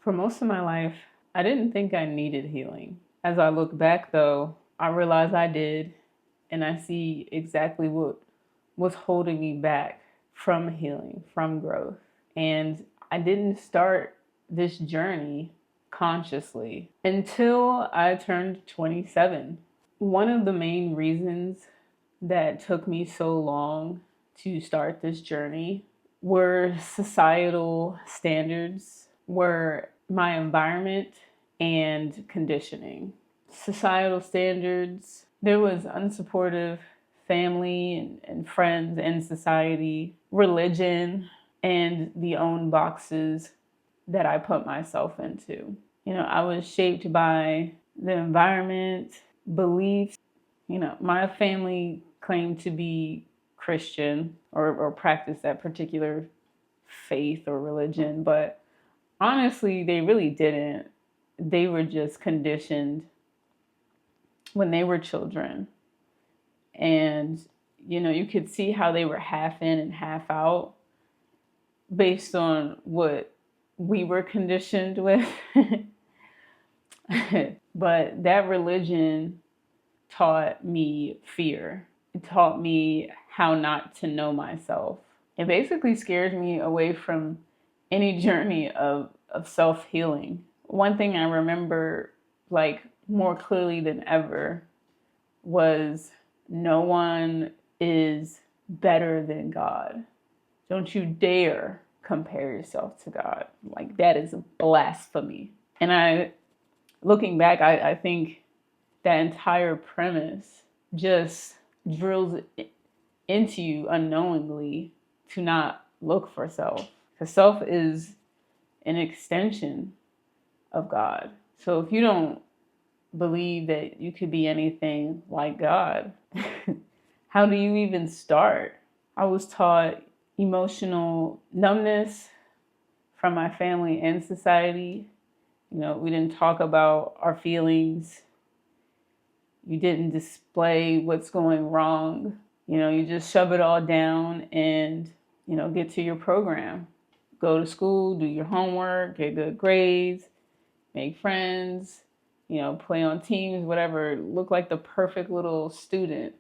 For most of my life, I didn't think I needed healing. As I look back, though, I realize I did, and I see exactly what was holding me back from healing, from growth. And I didn't start this journey consciously until I turned 27. One of the main reasons that took me so long to start this journey were societal standards, were my environment and conditioning. Societal standards, there was unsupportive family and friends and society, religion, and the own boxes that I put myself into. I was shaped by the environment, beliefs. My family claimed to be Christian or practice that particular faith or religion, but honestly, they really didn't. They were just conditioned when they were children. And, you could see how they were half in and half out based on what we were conditioned with. But that religion taught me fear. It taught me how not to know myself. It basically scared me away from any journey of self-healing. One thing I remember more clearly than ever was no one is better than God. Don't you dare compare yourself to God. That is blasphemy. And looking back, I think that entire premise just drills into you unknowingly to not look for self. Because self is an extension of God. So if you don't believe that you could be anything like God, how do you even start? I was taught emotional numbness from my family and society. We didn't talk about our feelings. You didn't display what's going wrong. You just shove it all down and, get to your program. Go to school, do your homework, get good grades, make friends, play on teams, whatever. Look like the perfect little student.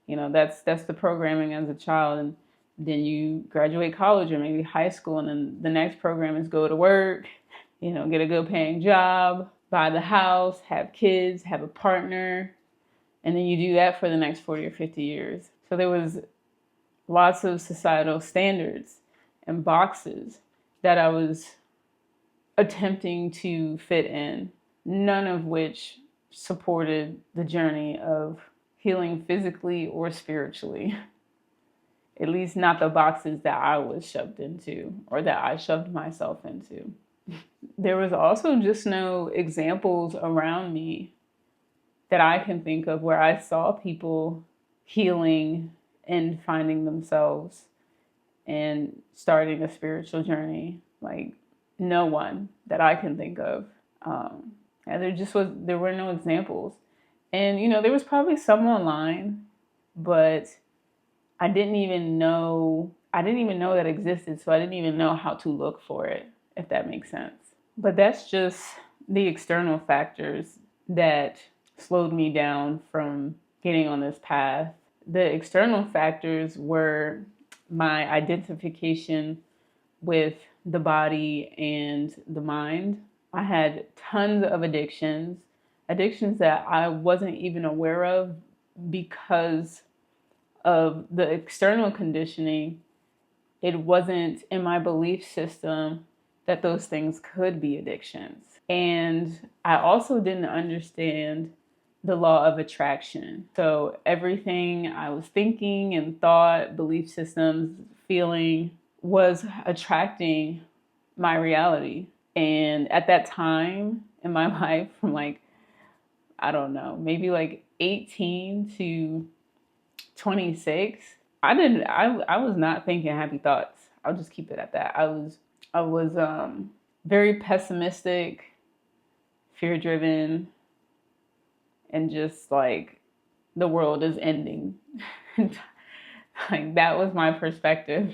That's the programming as a child. And then you graduate college or maybe high school, and then the next program is go to work, get a good paying job, buy the house, have kids, have a partner, and then you do that for the next 40 or 50 years. So there was lots of societal standards and boxes that I was attempting to fit in, none of which supported the journey of healing physically or spiritually. At least not the boxes that I was shoved into or that I shoved myself into. There was also just no examples around me that I can think of where I saw people healing and finding themselves and starting a spiritual journey. No one that I can think of. And there were no examples. And, there was probably some online, but I didn't even know that existed. So I didn't even know how to look for it, if that makes sense. But that's just the external factors that slowed me down from getting on this path. The external factors were my identification with the body and the mind. I had tons of addictions that I wasn't even aware of because of the external conditioning. It wasn't in my belief system that those things could be addictions. And I also didn't understand the law of attraction. So everything I was thinking and thought, belief systems, feeling, was attracting my reality. And at that time in my life, from I don't know, maybe 18 to 26, I was not thinking happy thoughts. I'll just keep it at that. I was very pessimistic, fear-driven, and just the world is ending. That was my perspective.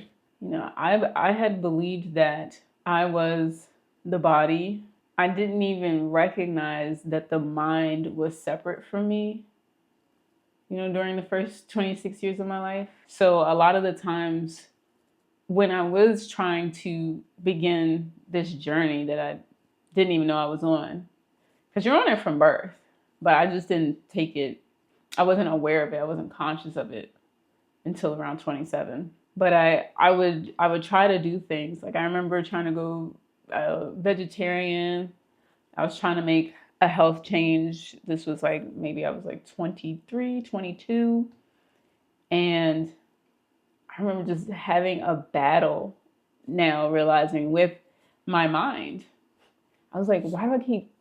I had believed that I was the body. I didn't even recognize that the mind was separate from me, during the first 26 years of my life. So a lot of the times when I was trying to begin this journey that I didn't even know I was on, because you're on it from birth, but I just didn't take it. I wasn't aware of it. I wasn't conscious of it until around 27. But I would try to do things. Like I remember trying to go vegetarian. I was trying to make a health change. This was like, maybe I was like 23, 22. And I remember just having a battle now, realizing with my mind. I was like, why do I keep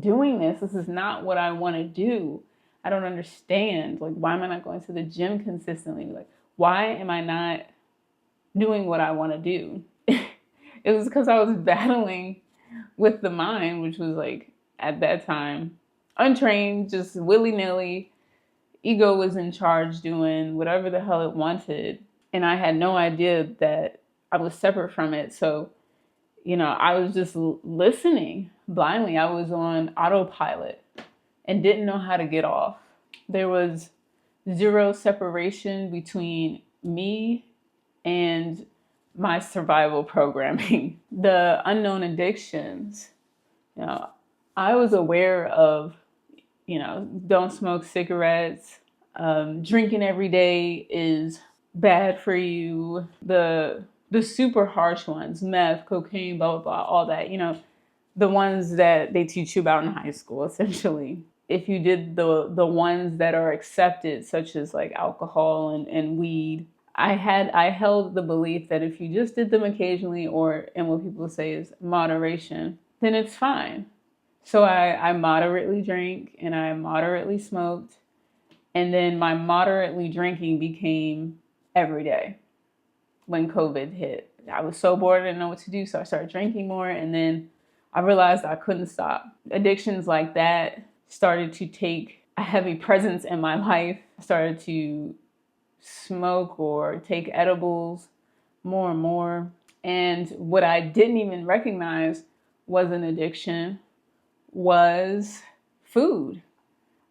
doing this? This is not what I want to do. I don't understand. Like, why am I not going to the gym consistently? Like, why am I not doing what I want to do? It was because I was battling with the mind, which was like, at that time, untrained, just willy nilly. Ego was in charge doing whatever the hell it wanted. And I had no idea that I was separate from it. So, I was just listening blindly. I was on autopilot and didn't know how to get off. There was zero separation between me and my survival programming. The unknown addictions, I was aware of, don't smoke cigarettes, drinking every day is bad for you. The super harsh ones, meth, cocaine, blah, blah, blah, all that, the ones that they teach you about in high school, essentially. If you did the ones that are accepted, such as like alcohol and weed, I held the belief that if you just did them occasionally, and what people say is moderation, then it's fine. So I moderately drank and I moderately smoked. And then my moderately drinking became every day when COVID hit. I was so bored, I didn't know what to do. So I started drinking more. And then I realized I couldn't stop. Addictions like that started to take a heavy presence in my life. I started to smoke or take edibles more and more. And what I didn't even recognize was an addiction was food.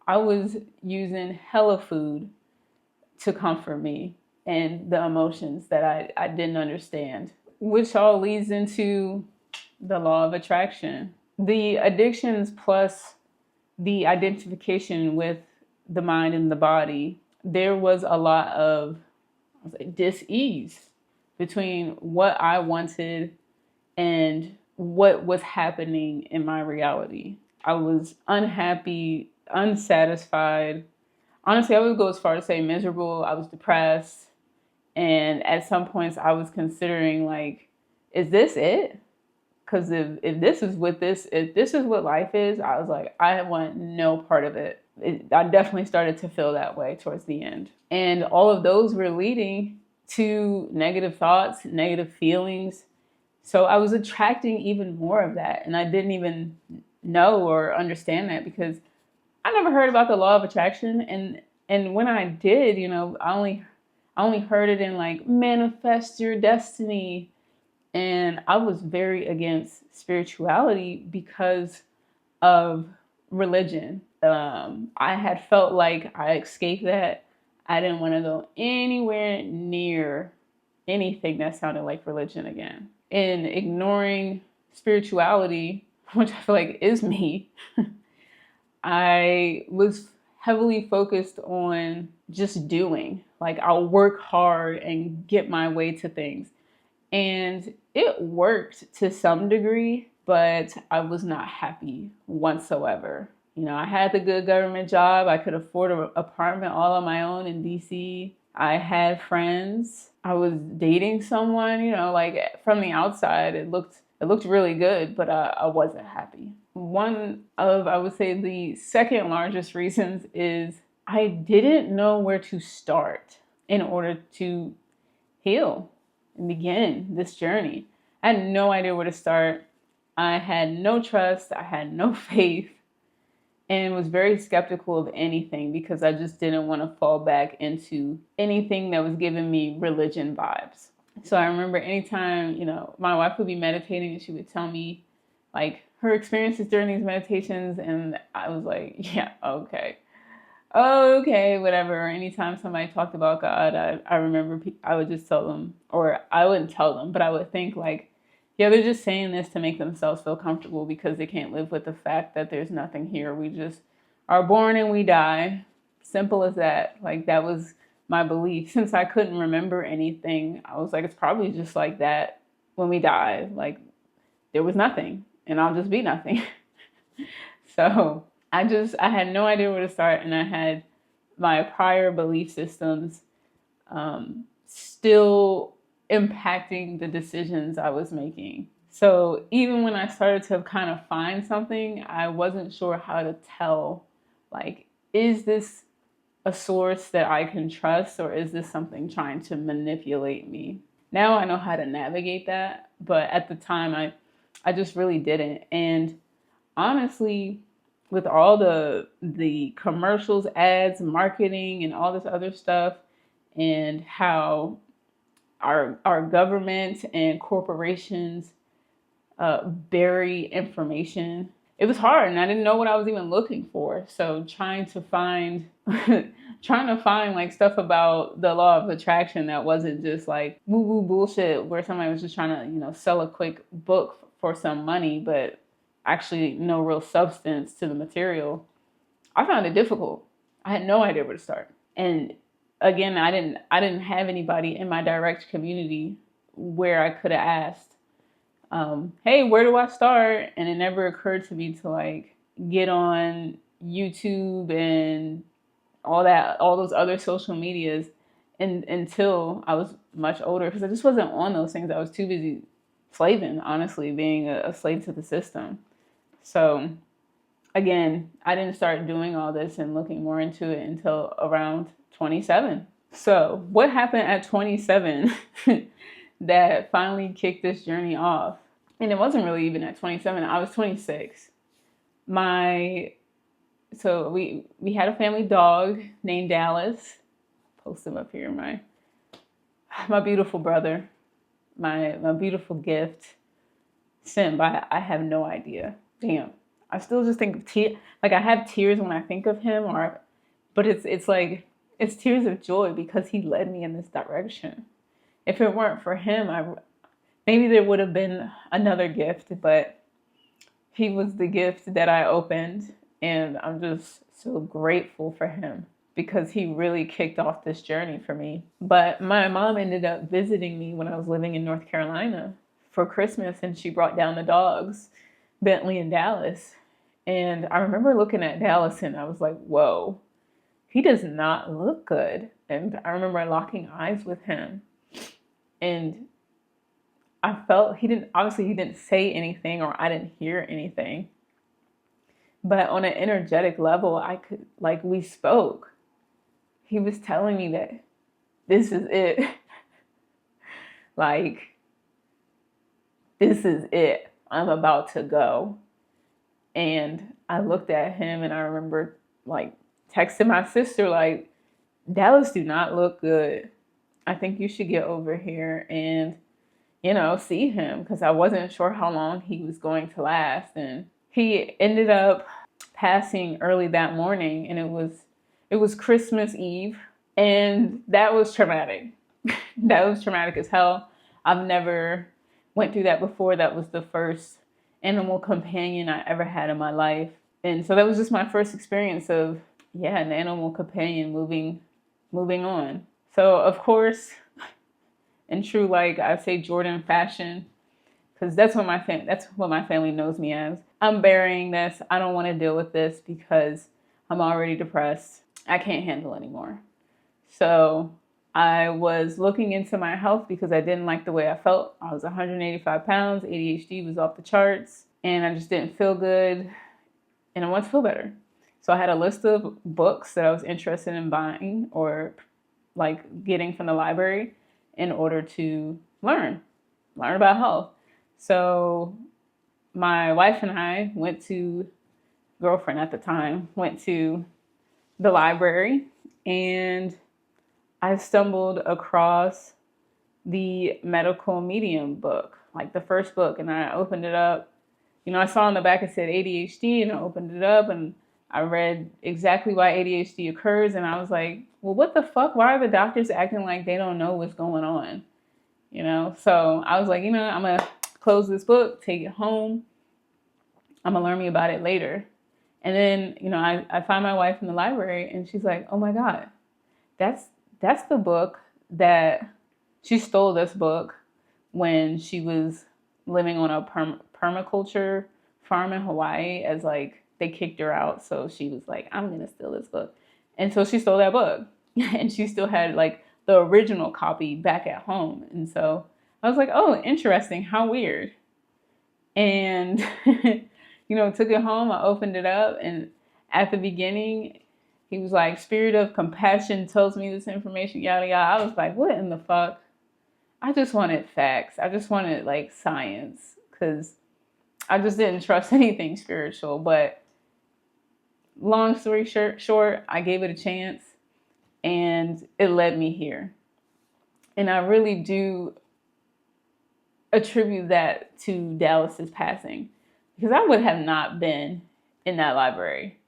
I was using hella food to comfort me and the emotions that I didn't understand, which all leads into the law of attraction. The addictions plus the identification with the mind and the body, there was a lot of dis-ease between what I wanted and what was happening in my reality. I was unhappy, unsatisfied. Honestly, I would go as far to say miserable. I was depressed. And at some points I was considering like, is this it? Because if this is what life is, I was like, I want no part of it. I definitely started to feel that way towards the end. And all of those were leading to negative thoughts, negative feelings. So I was attracting even more of that. And I didn't even know or understand that because I never heard about the law of attraction. And when I did, I only heard it in like manifest your destiny. And I was very against spirituality because of religion. I had felt like I escaped that. I didn't want to go anywhere near anything that sounded like religion again. In ignoring spirituality, which I feel like is me, I was heavily focused on just doing. Like I'll work hard and get my way to things. And it worked to some degree, but I was not happy whatsoever. I had the good government job. I could afford an apartment all on my own in DC. I had friends. I was dating someone, like from the outside, it looked really good, but I wasn't happy. One of, I would say, the second largest reasons is I didn't know where to start in order to heal and begin this journey. I had no idea where to start. I had no trust. I had no faith and was very skeptical of anything because I just didn't want to fall back into anything that was giving me religion vibes. So I remember anytime, my wife would be meditating and she would tell me like her experiences during these meditations, and I was like, yeah, okay. Oh, okay, whatever. Anytime somebody talked about God, I remember I would just tell them, or I wouldn't tell them, but I would think like, yeah, they're just saying this to make themselves feel comfortable because they can't live with the fact that there's nothing here. We just are born and we die. Simple as that. Like that was my belief. Since I couldn't remember anything, I was like, it's probably just like that when we die. Like there was nothing and I'll just be nothing. So I had no idea where to start, and I had my prior belief systems still impacting the decisions I was making. So even when I started to kind of find something, I wasn't sure how to tell, like, is this a source that I can trust, or is this something trying to manipulate me? Now I know how to navigate that, but at the time I just really didn't. And honestly, with all the commercials, ads, marketing, and all this other stuff, and how our government and corporations bury information, it was hard, and I didn't know what I was even looking for. So trying to find trying to find like stuff about the law of attraction that wasn't just like woo woo bullshit where somebody was just trying to, sell a quick book for some money, but actually no real substance to the material. I found it difficult. I had no idea where to start. And again, I didn't have anybody in my direct community where I could have asked, hey, where do I start? And it never occurred to me to like get on YouTube and all those other social medias, and until I was much older, because I just wasn't on those things. I was too busy slaving, honestly, being a slave to the system. So again, I didn't start doing all this and looking more into it until around 27. So what happened at 27 that finally kicked this journey off? And it wasn't really even at 27. I was 26. So we had a family dog named Dallas. Post him up here. My beautiful brother, my beautiful gift. Sim, I have no idea. Damn. I still just think of like I have tears when I think of him, but it's like it's tears of joy because he led me in this direction. If it weren't for him, maybe there would have been another gift, but he was the gift that I opened, and I'm just so grateful for him because he really kicked off this journey for me. But my mom ended up visiting me when I was living in North Carolina for Christmas, and she brought down the dogs, Bentley and Dallas. And I remember looking at Dallas and I was like, whoa, he does not look good. And I remember locking eyes with him, and I felt he didn't say anything, or I didn't hear anything. But on an energetic level, I could, like, we spoke. He was telling me that this is it. Like, this is it. I'm about to go. And I looked at him and I remember like texting my sister, like, Dallas do not look good. I think you should get over here and, see him, because I wasn't sure how long he was going to last. And he ended up passing early that morning, and it was Christmas Eve, and that was traumatic. That was traumatic as hell. I've never went through that before. That was the first animal companion I ever had in my life. And so that was just my first experience of, an animal companion moving on. So of course, in true, like I say, Jordan fashion, because that's what my family knows me as, I'm burying this. I don't want to deal with this because I'm already depressed. I can't handle anymore. So I was looking into my health because I didn't like the way I felt. I was 185 pounds. ADHD was off the charts, and I just didn't feel good, and I wanted to feel better. So I had a list of books that I was interested in buying or like getting from the library in order to learn about health. So my wife and I girlfriend at the time, went to the library, and I stumbled across the medical medium book, like the first book, and I opened it up I saw on the back it said ADHD, and I opened it up and I read exactly why ADHD occurs. And I was like, well, what the fuck? Why are the doctors acting like they don't know what's going on? So I was like, I'm going to close this book, take it home. I'm going to learn me about it later. And then, I find my wife in the library and she's like, oh my God, that's the book that she stole this book when she was living on a permaculture farm in Hawaii, as like they kicked her out. So she was like, I'm going to steal this book. And so she stole that book and she still had like the original copy back at home. And so I was like, oh, interesting. How weird. And, took it home. I opened it up. And at the beginning, he was like, spirit of compassion tells me this information, yada, yada. I was like, what in the fuck? I just wanted facts. I just wanted like science because I just didn't trust anything spiritual. But long story short, I gave it a chance and it led me here. And I really do attribute that to Dallas's passing, because I would have not been in that library.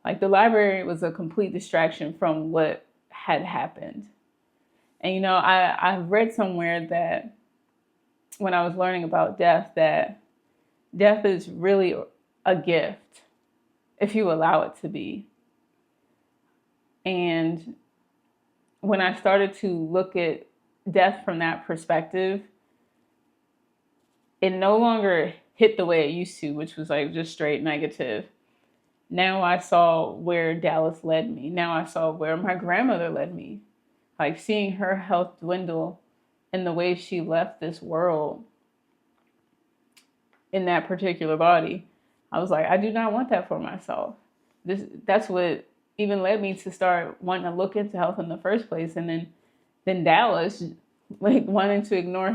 Like, the library was a complete distraction from what had happened. And, I read somewhere that when I was learning about death, that death is really a gift if you allow it to be. And when I started to look at death from that perspective, it no longer hit the way it used to, which was like just straight negative. Now I saw where Dallas led me. Now I saw where my grandmother led me. Like, seeing her health dwindle and the way she left this world in that particular body, I was like, I do not want that for myself. That's what even led me to start wanting to look into health in the first place. And then Dallas, like, wanting to ignore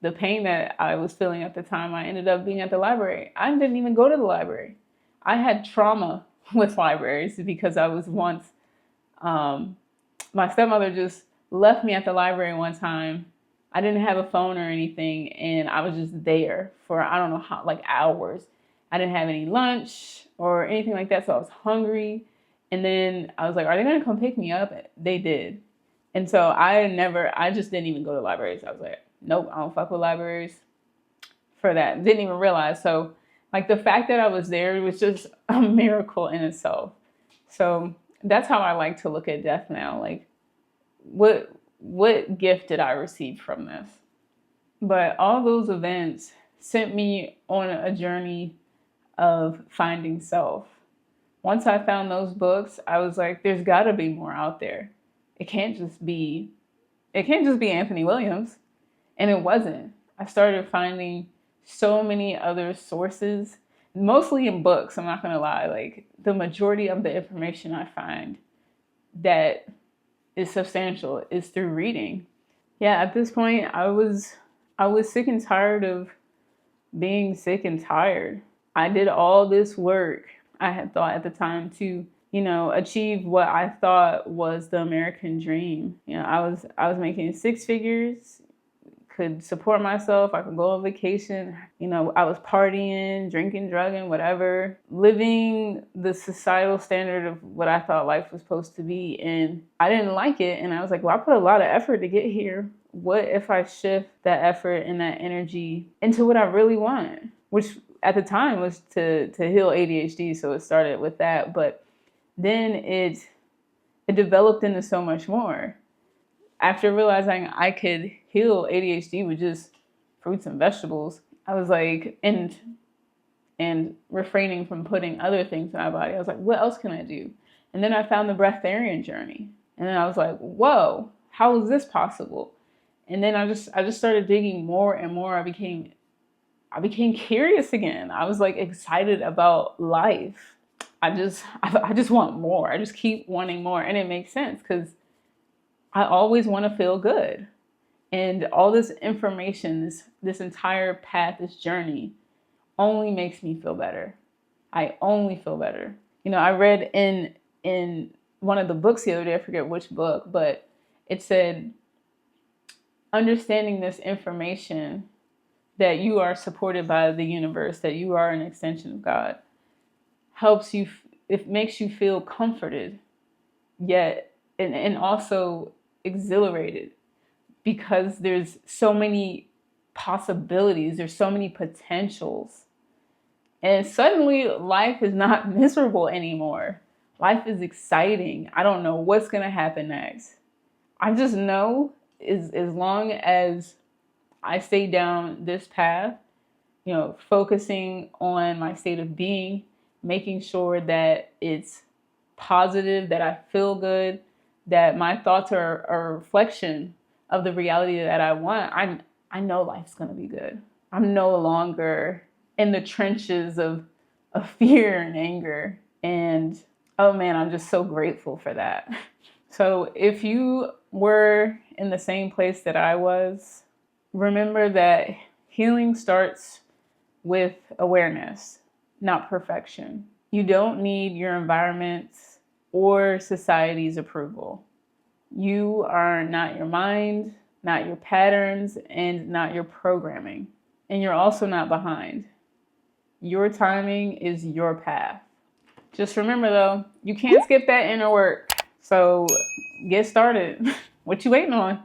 the pain that I was feeling at the time, I ended up being at the library. I didn't even go to the library. I had trauma with libraries because I was once, my stepmother just left me at the library one time. I didn't have a phone or anything, and I was just there for, I don't know how, like hours. I didn't have any lunch or anything like that, so I was hungry. And then I was like, are they gonna come pick me up? They did. And so I just didn't even go to libraries. I was like, nope, I don't fuck with libraries for that. Didn't even realize. So, like, the fact that I was there was just a miracle in itself. So that's how I like to look at death now. Like, what gift did I receive from this? But all those events sent me on a journey of finding self. Once I found those books, I was like, there's got to be more out there. It can't just be Anthony Williams. And it wasn't. I started finding so many other sources, mostly in books. I'm not going to lie. Like, the majority of the information I find that is substantial is through reading. Yeah, at this point, I was sick and tired of being sick and tired. I did all this work, I had thought at the time, to achieve what I thought was the American dream. I was making six figures, could support myself. I could go on vacation. I was partying, drinking, drugging, whatever, living the societal standard of what I thought life was supposed to be. And I didn't like it. And I was like, well, I put a lot of effort to get here. What if I shift that effort and that energy into what I really want? Which at the time was to heal ADHD. So it started with that. But then it developed into so much more. After realizing I could heal ADHD with just fruits and vegetables, I was like, and refraining from putting other things in my body. I was like, what else can I do? And then I found the breatharian journey. And then I was like, whoa, how is this possible? And then I just started digging more and more. I became curious again. I was like excited about life. I just want more. I just keep wanting more. And it makes sense because I always want to feel good. And all this information, this entire path, this journey only makes me feel better. I only feel better. I read in one of the books the other day, I forget which book, but it said, understanding this information that you are supported by the universe, that you are an extension of God, helps you, it makes you feel comforted, yet, and also exhilarated, because there's so many possibilities, there's so many potentials. And suddenly life is not miserable anymore. Life is exciting. I don't know what's going to happen next. I just know as long as I stay down this path, focusing on my state of being, making sure that it's positive, that I feel good, that my thoughts are a reflection of the reality that I want, I know life's going to be good. I'm no longer in the trenches of fear and anger. And oh man, I'm just so grateful for that. So if you were in the same place that I was, remember that healing starts with awareness, not perfection. You don't need your environment's or society's approval. You are not your mind, not your patterns, and not your programming. And you're also not behind. Your timing is your path. Just remember though, you can't skip that inner work. So get started. What you waiting on?